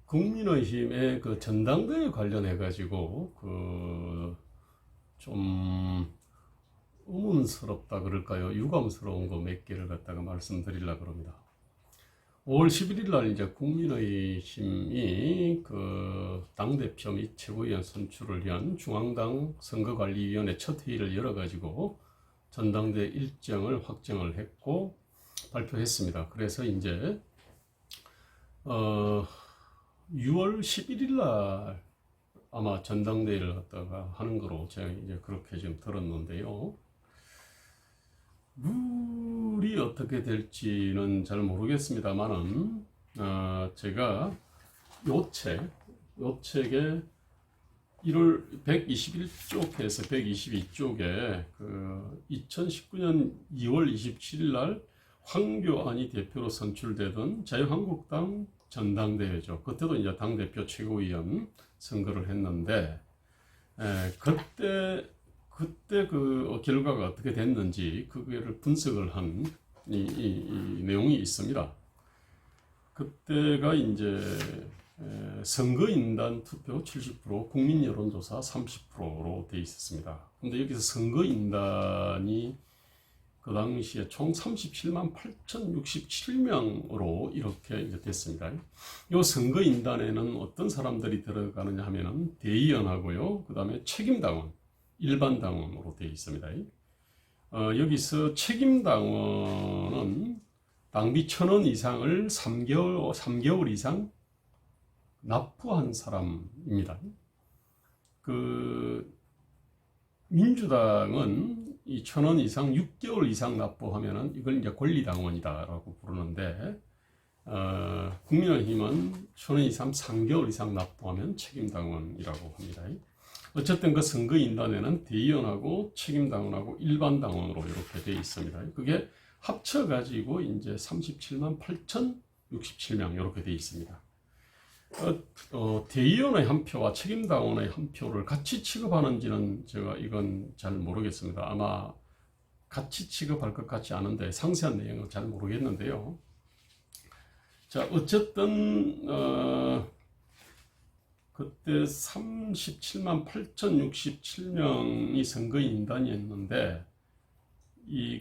국민의힘의 그 전당대회 관련해 가지고 좀 의문스럽다 그럴까요? 유감스러운 거 몇 개를 갖다가 말씀드리려고 합니다. 5월 11일 날 이제 국민의힘이 그 당대표 및 최고위원 선출을 위한 중앙당 선거관리위원회 첫 회의를 열어가지고 전당대 일정을 확정을 했고 발표했습니다. 그래서 이제 6월 11일 날 아마 전당대회를 갖다가 하는 거로 제가 이제 그렇게 지금 들었는데요. 룰이 어떻게 될지는 잘 모르겠습니다만은 제가 요 책에 1월 121쪽에서 122쪽에 그 2019년 2월 27일 날 황교안이 대표로 선출되던 자유한국당 전당대회죠. 그때도 이제 당대표 최고위원 선거를 했는데 그때 그 결과가 어떻게 됐는지 그거를 분석을 한 이 내용이 있습니다. 그때가 이제 선거인단 투표 70%, 국민 여론조사 30%로 돼 있었습니다. 근데 여기서 선거인단이 그 당시에 총 37만 8,067명으로 이렇게 이제 됐습니다. 이 선거인단에는 어떤 사람들이 들어가느냐 하면은 대의원하고요, 그 다음에 책임당원, 일반당원으로 되어 있습니다. 여기서 책임당원은 당비 1,000원 이상을 3개월 이상 납부한 사람입니다. 그 민주당은 이 1,000원 이상 6개월 이상 납부하면은 이걸 이제 권리당원이다라고 부르는데, 국민의힘은 1,000원 이상 3개월 이상 납부하면 책임당원이라고 합니다. 어쨌든 그 선거인단에는 대의원하고 책임당원하고 일반당원으로 이렇게 되어 있습니다. 그게 합쳐가지고 이제 37만 8,067명 이렇게 되어 있습니다. 대의원의 한 표와 책임당원의 한 표를 같이 취급하는지는 제가 이건 잘 모르겠습니다. 아마 같이 취급할 것 같지 않은데 상세한 내용은 잘 모르겠는데요. 자, 어쨌든 그때 37만 8,067명이 선거인단이었는데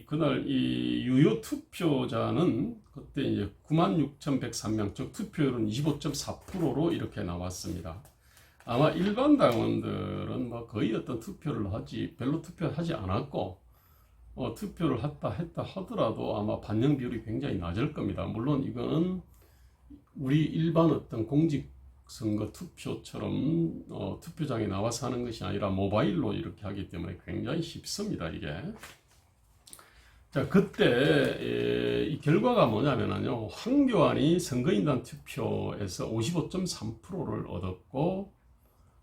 그날 이 유효 투표자는 그때 이제 96,103명, 즉 투표율은 25.4%로 이렇게 나왔습니다. 아마 일반 당원들은 뭐 거의 어떤 별로 투표를 하지 않았고, 투표를 했다 하더라도 아마 반영 비율이 굉장히 낮을 겁니다. 물론 이거는 우리 일반 어떤 공직선거 투표처럼 투표장에 나와서 하는 것이 아니라 모바일로 이렇게 하기 때문에 굉장히 쉽습니다, 이게. 자, 그때 이 결과가 뭐냐면요, 황교안이 선거인단 투표에서 55.3%를 얻었고,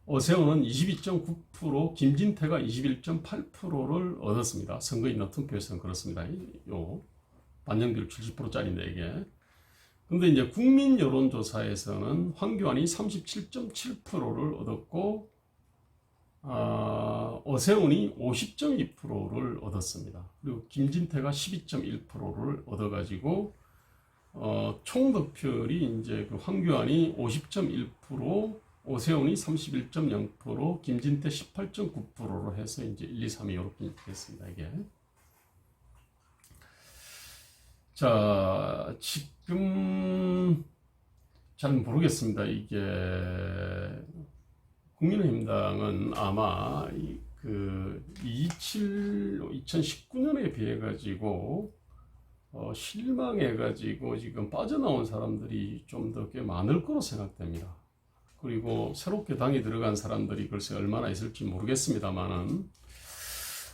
오세훈은 22.9%, 김진태가 21.8%를 얻었습니다. 선거인단 투표에서는 그렇습니다. 요 반영비율 70%짜리인데 이게. 근데 이제 국민 여론조사에서는 황교안이 37.7%를 얻었고, 오세훈이 50.2%를 얻었습니다. 그리고 김진태가 12.1%를 얻어가지고, 총 득표율이 이제 그 황교안이 50.1%, 오세훈이 31.0%, 김진태 18.9%로 해서 이제 1, 2, 3이 이렇게 됐습니다, 이게. 자, 지금 잘 모르겠습니다. 이게 국민의힘당은 아마 2019년에 비해 가지고 실망해 가지고 지금 빠져나온 사람들이 좀 더 꽤 많을 거로 생각됩니다. 그리고 새롭게 당에 들어간 사람들이 글쎄 얼마나 있을지 모르겠습니다만은,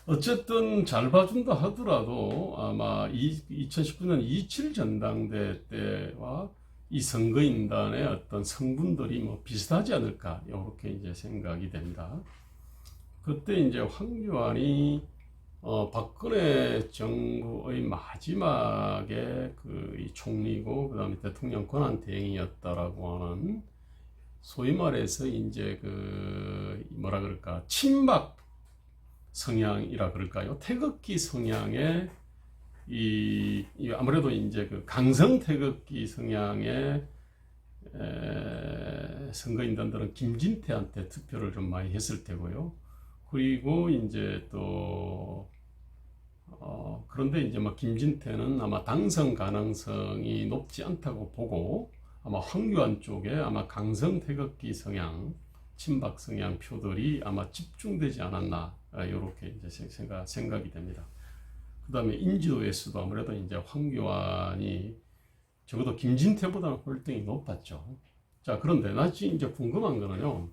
어쨌든 잘 봐준다 하더라도 아마 2019년 27 전당대 때와 이 선거인단의 어떤 성분들이 뭐 비슷하지 않을까, 이렇게 이제 생각이 됩니다. 그때 이제 황교안이 박근혜 정부의 마지막에 이 총리고 그다음에 대통령 권한 대행이었다라고 하는, 소위 말해서 이제 뭐라 그럴까, 친박 성향이라 그럴까요? 태극기 성향의 아무래도 이제 강성 태극기 성향의 선거인단들은 김진태한테 투표를 좀 많이 했을 테고요. 그리고 이제 또 그런데 이제 막 김진태는 아마 당선 가능성이 높지 않다고 보고 아마 황교안 쪽에 아마 강성 태극기 성향, 친박 성향 표들이 아마 집중되지 않았나 이렇게 이제 생각이 됩니다. 그 다음에 인지도에서도 아무래도 이제 황교안이 적어도 김진태보다는 홀등이 높았죠. 자, 그런데 나 지금 이제 궁금한 거는요.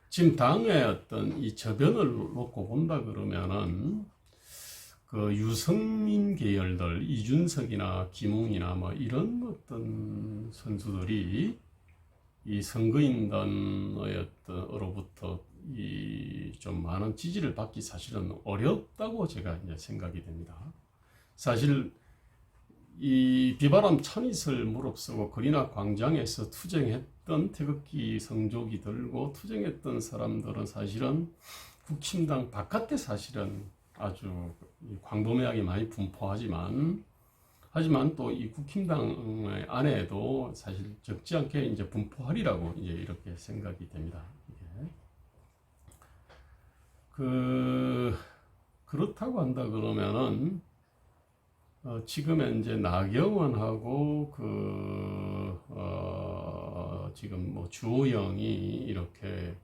지금 당의 어떤 이 저변을 놓고 본다 그러면은 그 유승민 계열들 이준석이나 김웅이나 뭐 이런 어떤 선수들이 이 선거인단의 어로부터 이 좀 많은 지지를 받기 사실은 어렵다고 제가 이제 생각이 됩니다. 사실 이 비바람 찬이슬 무릅쓰고 거리나 광장에서 투쟁했던 태극기 성조기 들고 투쟁했던 사람들은 사실은 국힘당 바깥에 사실은 아주 광범위하게 많이 분포하지만 또 이 국힘당 안에도 사실 적지 않게 이제 분포하리라고 이제 이렇게 생각이 됩니다. 그렇다고 한다 그러면은 지금 현재 나경원하고 지금 뭐 주호영이 이렇게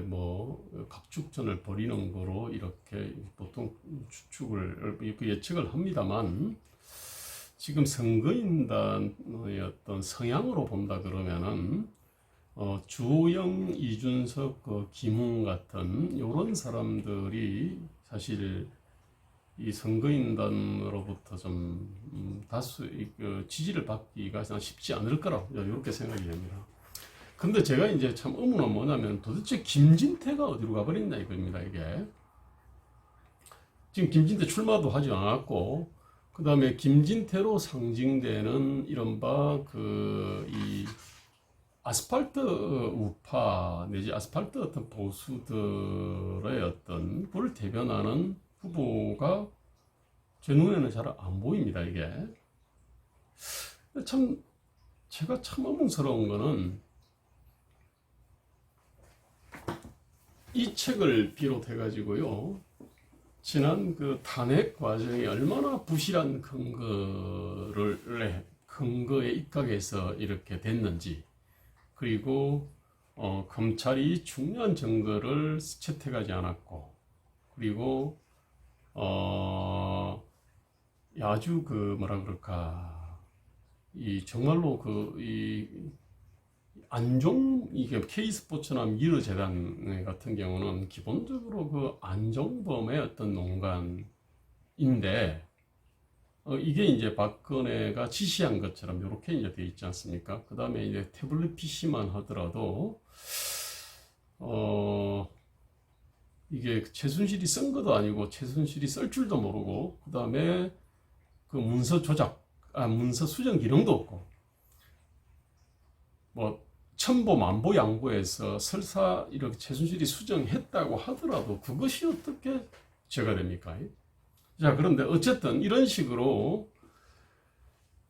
뭐 각축전을 벌이는 거로 이렇게 보통 추측을 예측을 합니다만 지금 선거인단의 어떤 성향으로 본다 그러면은 주호영, 이준석, 김웅 같은 이런 사람들이 사실 이 선거인단으로부터 좀 다수 지지를 받기가 쉽지 않을 거라고 이렇게 생각이 됩니다. 근데 제가 이제 참 의문은 뭐냐면 도대체 김진태가 어디로 가버렸나 이겁니다. 이게 지금 김진태 출마도 하지 않았고 그 다음에 김진태로 상징되는 이른바 이 아스팔트 우파 내지 아스팔트 어떤 보수들의 어떤 를 대변하는 후보가 제 눈에는 잘 안 보입니다. 이게 참 제가 참 의문스러운 거는 이 책을 비롯해 가지고요 지난 그 탄핵 과정이 얼마나 부실한 근거에 입각해서 이렇게 됐는지 그리고 검찰이 중요한 증거를 채택하지 않았고 그리고 아주 뭐라 그럴까 이 정말로 이게 K스포츠나 미르재단 같은 경우는 기본적으로 안종범의 어떤 농간인데 이게 이제 박근혜가 지시한 것처럼 이렇게 이제 되어 있지 않습니까? 그 다음에 이제 태블릿 PC만 하더라도 이게 최순실이 쓴 것도 아니고 최순실이 쓸 줄도 모르고 그 다음에 그 문서 수정 기능도 없고 뭐 첨보 만보 양보해서 설사 이렇게 최순실이 수정했다고 하더라도 그것이 어떻게 죄가 됩니까? 자, 그런데 어쨌든 이런 식으로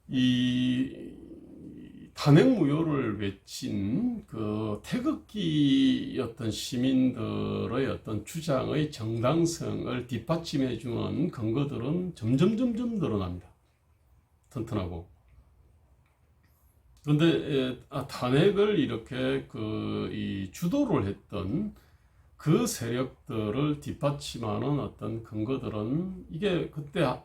이 탄핵 무효를 외친 그 태극기 어떤 시민들의 어떤 주장의 정당성을 뒷받침해 주는 근거들은 점점 늘어납니다. 튼튼하고. 그런데 탄핵을 이렇게 이 주도를 했던 그 세력들을 뒷받침하는 어떤 근거들은 이게 그때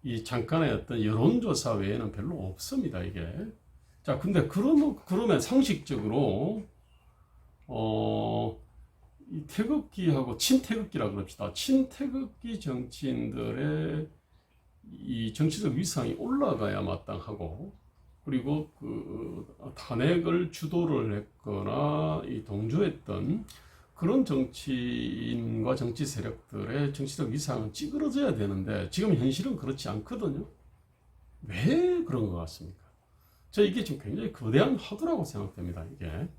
이 잠깐의 어떤 여론조사 외에는 별로 없습니다. 이게. 자, 근데 그러면 상식적으로 이 태극기하고 친태극기라 그럽시다. 친태극기 정치인들의 이 정치적 위상이 올라가야 마땅하고 그리고 탄핵을 주도를 했거나 이 동조했던 그런 정치인과 정치 세력들의 정치적 위상은 찌그러져야 되는데 지금 현실은 그렇지 않거든요. 왜 그런 것 같습니까? 이게 지금 굉장히 거대한 화두라고 생각됩니다. 이게.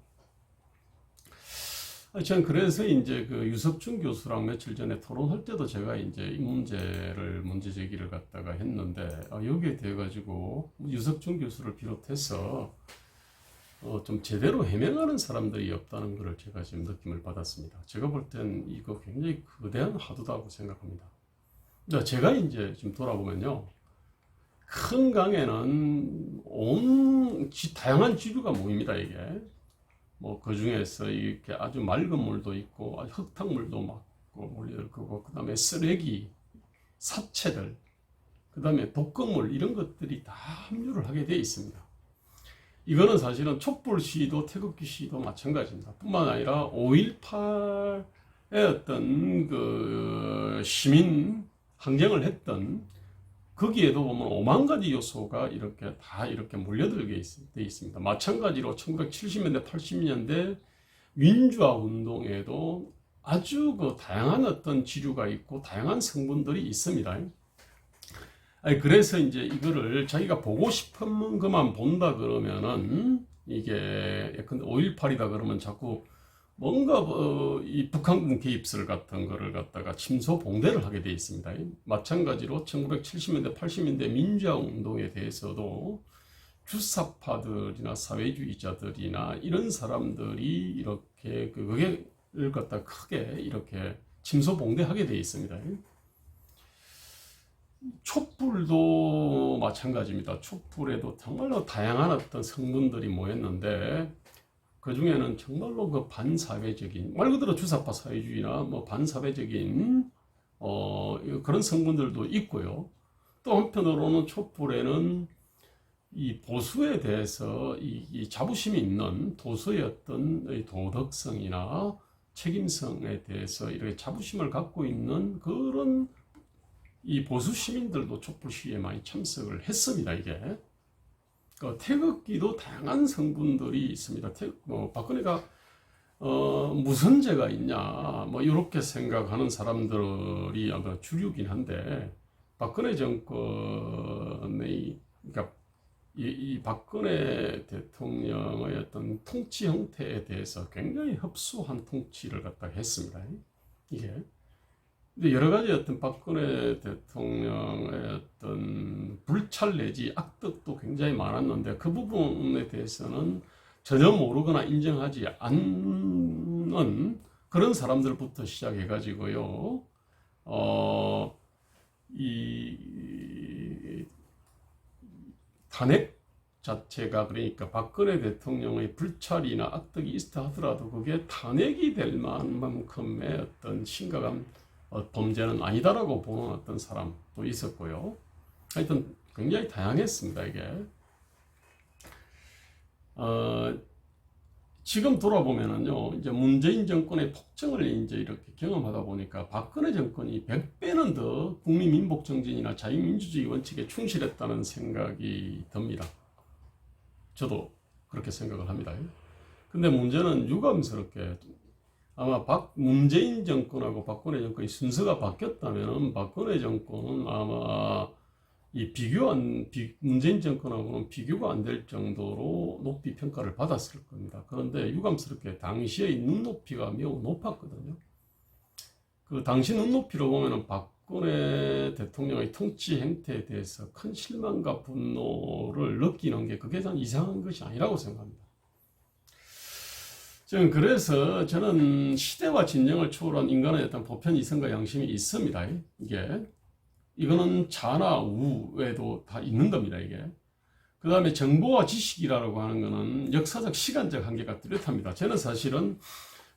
저는 그래서 이제 유석준 교수랑 며칠 전에 토론할 때도 제가 이제 이 문제 제기를 갖다가 했는데 여기에 대해 가지고 유석준 교수를 비롯해서 좀 제대로 해명하는 사람들이 없다는 것을 제가 지금 느낌을 받았습니다. 제가 볼 땐 이거 굉장히 거대한 화두다고 생각합니다. 제가 이제 지금 돌아보면요. 큰 강에는 다양한 지류가 모입니다, 이게. 그 중에서 이렇게 아주 맑은 물도 있고, 흙탕물도 막 몰려들고, 그 다음에 쓰레기, 사체들, 그 다음에 독극물, 이런 것들이 다 함유를 하게 되어 있습니다. 이거는 사실은 촛불 시위도 태극기 시위도 마찬가지입니다. 뿐만 아니라 5.18의 어떤 그 시민 항쟁을 했던 거기에도 보면 5만 가지 요소가 이렇게 몰려들게 돼 있습니다. 마찬가지로 1970년대, 80년대 민주화 운동에도 아주 그 다양한 어떤 지류가 있고 다양한 성분들이 있습니다. 그래서 이제 이거를 자기가 보고 싶은 것만 본다 그러면은 이게 예컨대 5.18이다 그러면 자꾸 뭔가 이 북한군 개입설 같은 거를 갖다가 침소봉대를 하게 돼 있습니다. 마찬가지로 1970년대, 80년대 민주화 운동에 대해서도 주사파들이나 사회주의자들이나 이런 사람들이 이렇게 그걸 갖다 크게 이렇게 침소봉대하게 돼 있습니다. 촛불도 마찬가지입니다. 촛불에도 정말로 다양한 어떤 성분들이 모였는데 그 중에는 정말로 그 반사회적인, 말 그대로 주사파 사회주의나 반사회적인 그런 성분들도 있고요. 또 한편으로는 촛불에는 이 보수에 대해서 이 자부심이 있는 도수의 어떤 도덕성이나 책임성에 대해서 이렇게 자부심을 갖고 있는 그런 이 보수 시민들도 촛불 시위에 많이 참석을 했습니다. 이게 태극기도 다양한 성분들이 있습니다. 박근혜가 무슨 죄가 있냐 이렇게 생각하는 사람들이 아마 주류긴 한데 박근혜 정권의 그러니까 이 박근혜 대통령의 어떤 통치 형태에 대해서 굉장히 협소한 통치를 갖다 했습니다. 이게. 근데 여러 가지 어떤 박근혜 대통령의 어떤 불찰 내지 악덕도 굉장히 많았는데 그 부분에 대해서는 전혀 모르거나 인정하지 않는 그런 사람들부터 시작해가지고요, 이 탄핵 자체가 그러니까 박근혜 대통령의 불찰이나 악덕이 있다 하더라도 그게 탄핵이 될 만큼의 어떤 심각한 범죄는 아니다라고 보는 어떤 사람도 있었고요. 하여튼 굉장히 다양했습니다, 이게. 지금 돌아보면은요, 이제 문재인 정권의 폭정을 이제 이렇게 경험하다 보니까 박근혜 정권이 100배는 더 국민 민복 정진이나 자유민주주의 원칙에 충실했다는 생각이 듭니다. 저도 그렇게 생각을 합니다. 근데 문제는 유감스럽게 아마 문재인 정권하고 박근혜 정권이 순서가 바뀌었다면 박근혜 정권은 아마 문재인 정권하고는 비교가 안 될 정도로 높이 평가를 받았을 겁니다. 그런데 유감스럽게 당시의 눈높이가 매우 높았거든요. 그 당시 눈높이로 보면은 박근혜 대통령의 통치 행태에 대해서 큰 실망과 분노를 느끼는 게 그게 참 이상한 것이 아니라고 생각합니다. 그래서 저는 시대와 진영을 초월한 인간의 어떤 보편 이성과 양심이 있습니다. 이거는 자나 우에도 다 있는 겁니다. 이게. 그 다음에 정보와 지식이라고 하는 것은 역사적 시간적 한계가 뚜렷합니다. 저는 사실은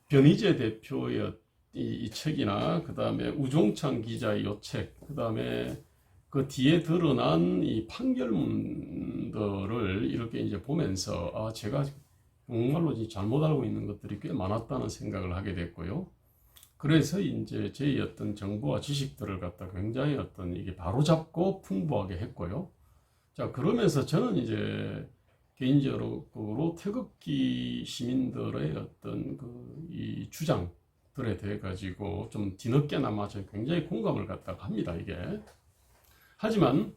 변희재 대표의 이 책이나 그 다음에 우종찬 기자의 이 책, 그 다음에 그 뒤에 드러난 이 판결문들을 이렇게 이제 보면서 제가 정말로 잘못 알고 있는 것들이 꽤 많았다는 생각을 하게 됐고요. 그래서 이제 제 어떤 정보와 지식들을 갖다 굉장히 이게 바로잡고 풍부하게 했고요. 자, 그러면서 저는 이제 개인적으로 태극기 시민들의 어떤 이 주장들에 대해 가지고 좀 뒤늦게나마 저는 굉장히 공감을 갖다가 합니다, 이게. 하지만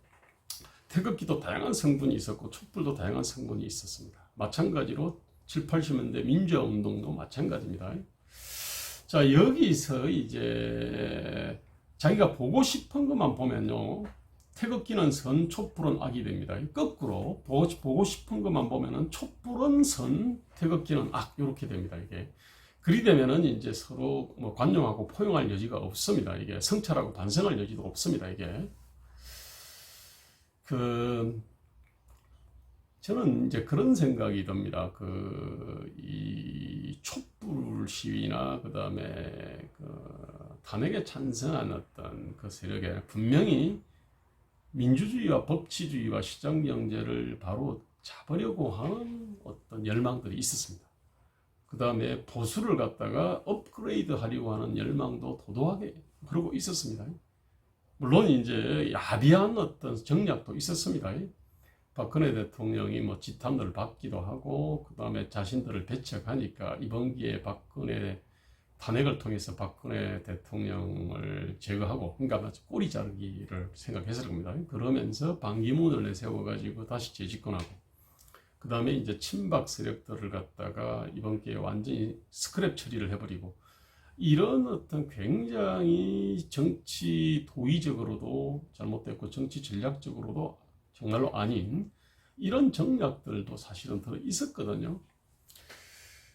태극기도 다양한 성분이 있었고 촛불도 다양한 성분이 있었습니다. 마찬가지로 7, 80년대 민주화 운동도 마찬가지입니다. 자, 여기서 이제 자기가 보고 싶은 것만 보면요, 태극기는 선, 촛불은 악이 됩니다. 거꾸로 보고 싶은 것만 보면은 촛불은 촛불은 선, 태극기는 악 이렇게 됩니다. 이게 그리 되면은 이제 서로 뭐 관용하고 포용할 여지가 없습니다. 이게 성찰하고 반성할 여지도 없습니다. 이게 저는 이제 그런 생각이 듭니다. 이 촛불 시위나 그다음에 탄핵에 찬성한 어떤 그 세력에 분명히 민주주의와 법치주의와 시장경제를 바로 잡으려고 하는 어떤 열망들이 있었습니다. 그 다음에 보수를 갖다가 업그레이드 하려고 하는 열망도 도도하게 그러고 있었습니다. 물론 이제 야비한 어떤 정략도 있었습니다. 박근혜 대통령이 뭐 지탄을 받기도 하고 그 다음에 자신들을 배척하니까 이번 기회에 박근혜 탄핵을 통해서 박근혜 대통령을 제거하고 그러니까 꼬리 자르기를 생각했을 겁니다. 그러면서 반기문을 내세워가지고 다시 재집권하고 그 다음에 이제 친박 세력들을 갖다가 이번 기회에 완전히 스크랩 처리를 해버리고 이런 어떤 굉장히 정치 도의적으로도 잘못됐고 정치 전략적으로도 정말로 아닌 이런 정략들도 사실은 들어 있었거든요.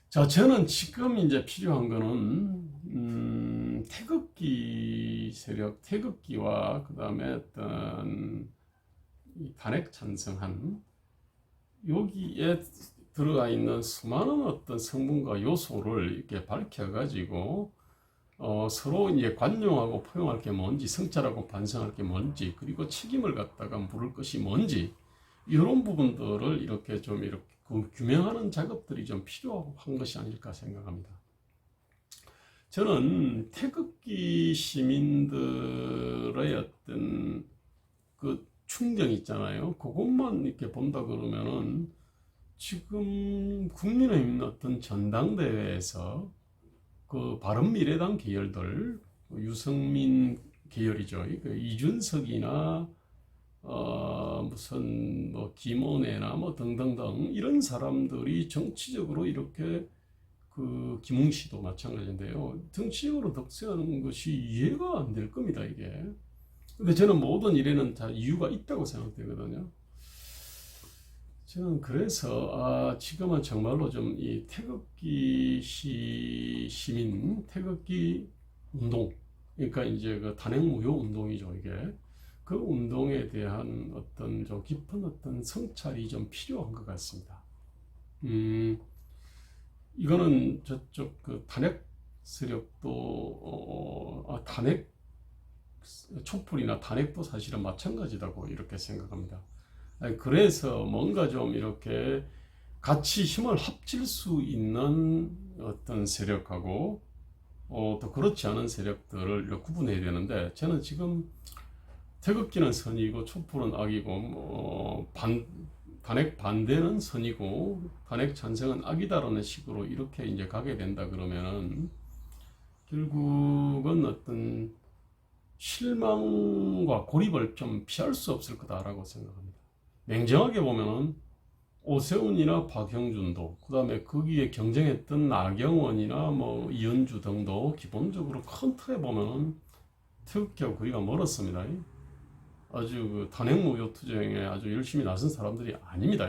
자, 저는 지금 이제 필요한 거는 태극기 세력, 태극기와 그 다음에 어떤 이 탄핵 찬성한 여기에 들어가 있는 수많은 어떤 성분과 요소를 이렇게 밝혀가지고 서로 이제 관용하고 포용할 게 뭔지, 성찰하고 반성할 게 뭔지, 그리고 책임을 갖다가 물을 것이 뭔지 이런 부분들을 이렇게 좀 이렇게 규명하는 작업들이 좀 필요한 것이 아닐까 생각합니다. 저는 태극기 시민들의 어떤 그 충격 있잖아요. 그것만 이렇게 본다 그러면은 지금 국민의힘 어떤 전당대회에서 그 바른미래당 계열들 유승민 계열이죠. 이준석이나 무슨 뭐 김원혜나 뭐 등등등 이런 사람들이 정치적으로 이렇게 김웅씨도 마찬가지인데요. 정치적으로 득세하는 것이 이해가 안 될 겁니다, 이게. 근데 저는 모든 일에는 다 이유가 있다고 생각되거든요. 저는 그래서 지금은 정말로 좀 이 태극기 시민 태극기 운동 그러니까 이제 그 탄핵 무효 운동이죠 이게 그 운동에 대한 어떤 좀 깊은 어떤 성찰이 좀 필요한 것 같습니다. 이거는 저쪽 그 탄핵 세력도 탄핵 촛불이나 탄핵도 사실은 마찬가지라고 이렇게 생각합니다. 그래서 뭔가 좀 이렇게 같이 힘을 합칠 수 있는 어떤 세력하고 또 그렇지 않은 세력들을 구분해야 되는데 저는 지금 태극기는 선이고 촛불은 악이고 탄핵 반대는 선이고 탄핵 찬성은 악이다라는 식으로 이렇게 이제 가게 된다 그러면은 결국은 어떤 실망과 고립을 좀 피할 수 없을 거다라고 생각합니다. 냉정하게 보면은 오세훈이나 박형준도 그 다음에 거기에 경쟁했던 나경원이나 뭐 이현주 등도 기본적으로 큰 틀에 보면은 태극기하고 거리가 멀었습니다. 아주 그 탄핵 무효 투쟁에 아주 열심히 나선 사람들이 아닙니다.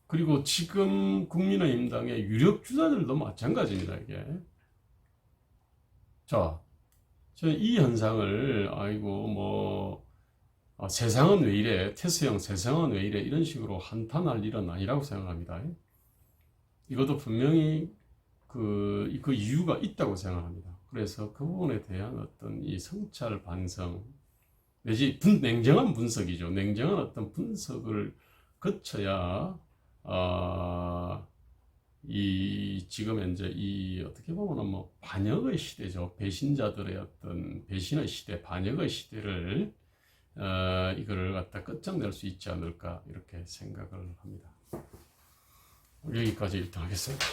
그리고 지금 국민의힘당의 유력 주자들도 마찬가지입니다. 이게 자, 저는 이 현상을 세상은 왜 이래 태수형 세상은 왜 이래 이런 식으로 한탄할 일은 아니라고 생각합니다. 이것도 분명히 그 이유가 있다고 생각합니다. 그래서 그 부분에 대한 어떤 이 성찰 반성 내지 냉정한 분석이죠. 냉정한 어떤 분석을 거쳐야 지금 현재 어떻게 보면 뭐 반역의 시대죠. 배신자들의 어떤 배신의 시대, 반역의 시대를 이거를 갖다 끝장낼 수 있지 않을까 이렇게 생각을 합니다. 여기까지 일단 하겠습니다.